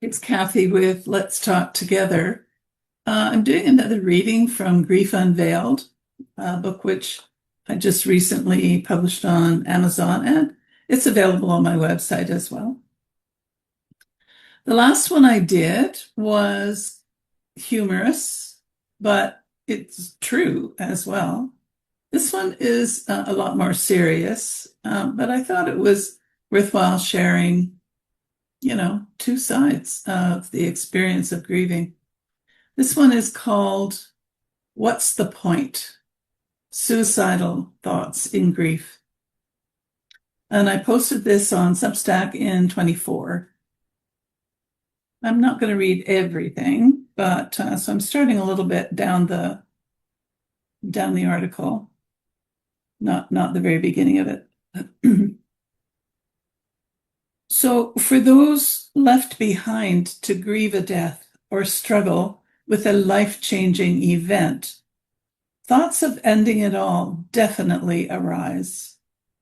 It's Cathy with Let's Talk Together. I'm doing another reading from Grief Unveiled, a book which I just recently published on Amazon, and it's available on my website as well. The last one I did was humorous, but it's true as well. This one is a lot more serious, but I thought it was worthwhile sharing two sides of the experience of grieving. This one is called What's the Point? Suicidal Thoughts in Grief. And I posted this on Substack in 24. I'm not going to read everything, but so I'm starting a little bit down the article, not the very beginning of it. So for those left behind to grieve a death or struggle with a life-changing event, thoughts of ending it all definitely arise.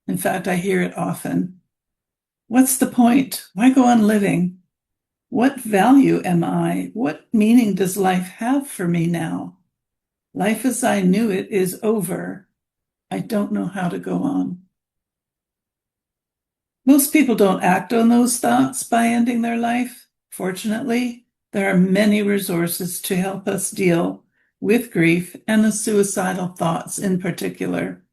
In fact, I hear it often. What's the point? Why go on living? What value am I? What meaning does life have for me now? Life as I knew it is over. I don't know how to go on. Most people don't act on those thoughts by ending their life. Fortunately, there are many resources to help us deal with grief and the suicidal thoughts in particular.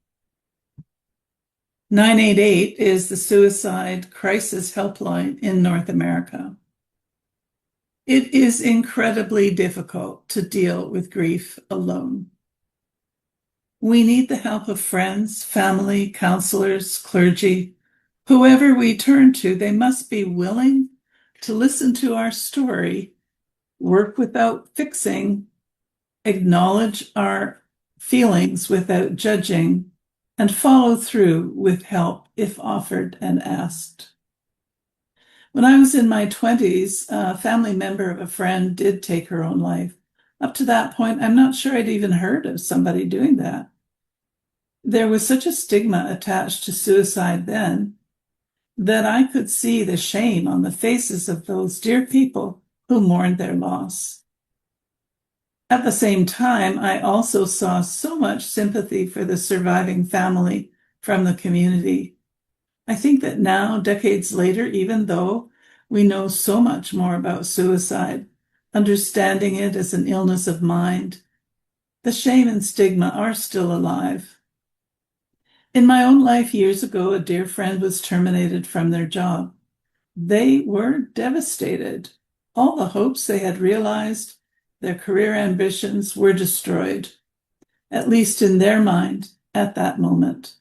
988 is the suicide crisis helpline in North America. It is incredibly difficult to deal with grief alone. We need the help of friends, family, counselors, clergy. Whoever we turn to, they must be willing to listen to our story, work without fixing, acknowledge our feelings without judging, and follow through with help if offered and asked. When I was in my 20s, a family member of a friend did take her own life. Up to that point, I'm not sure I'd even heard of somebody doing that. There was such a stigma attached to suicide then that I could see the shame on the faces of those dear people who mourned their loss. At the same time, I also saw so much sympathy for the surviving family from the community. I think that now, decades later, even though we know so much more about suicide, understanding it as an illness of mind, the shame and stigma are still alive. In my own life years ago, a dear friend was terminated from their job. They were devastated. All the hopes they had realized, their career ambitions were destroyed, at least in their mind at that moment.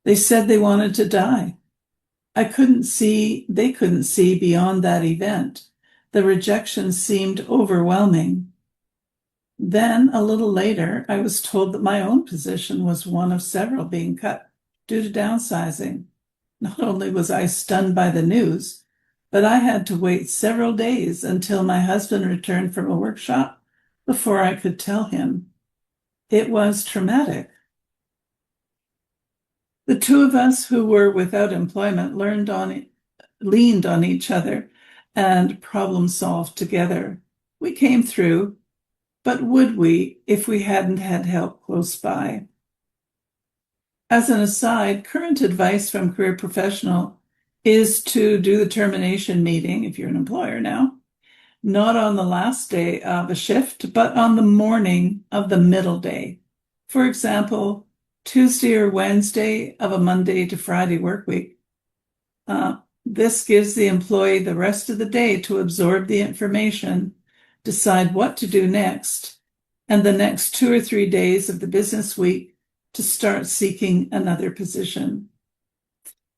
They said they wanted to die. They couldn't see beyond that event. The rejection seemed overwhelming. Then, a little later, I was told that my own position was one of several being cut due to downsizing. Not only was I stunned by the news, but I had to wait several days until my husband returned from a workshop before I could tell him. It was traumatic. The two of us who were without employment leaned on each other and problem solved together. We came through. But would we if we hadn't had help close by? As an aside, current advice from Career Professional is to do the termination meeting, if you're an employer now, not on the last day of a shift, but on the morning of the middle day. For example, Tuesday or Wednesday of a Monday to Friday work week. This gives the employee the rest of the day to absorb the information, decide what to do next, and the next 2 or 3 days of the business week to start seeking another position.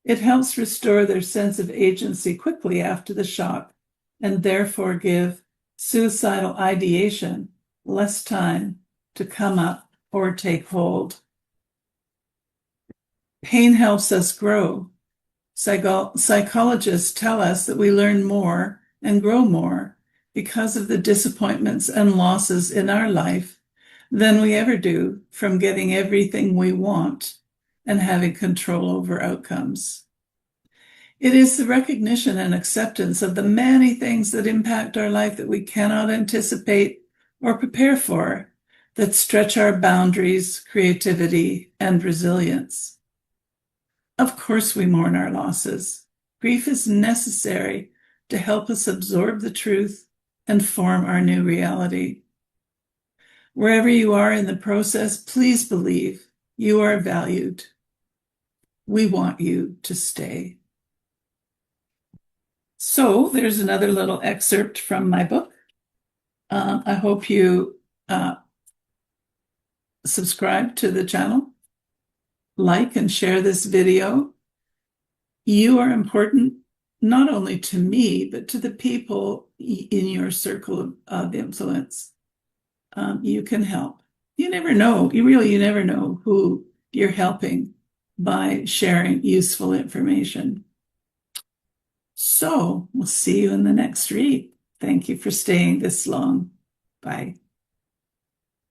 It helps restore their sense of agency quickly after the shock, and therefore give suicidal ideation less time to come up or take hold. Pain helps us grow. Psychologists tell us that we learn more and grow more because of the disappointments and losses in our life than we ever do from getting everything we want and having control over outcomes. It is the recognition and acceptance of the many things that impact our life that we cannot anticipate or prepare for, that stretch our boundaries, creativity, and resilience. Of course, we mourn our losses. Grief is necessary to help us absorb the truth and form our new reality. Wherever you are in the process, please believe you are valued. We want you to stay. So there's another little excerpt from my book. I hope you subscribe to the channel, like and share this video. You are important not only to me, but to the people in your circle of influence. You can help. You never know. You never know who you're helping by sharing useful information. So we'll see you in the next read. Thank you for staying this long. Bye.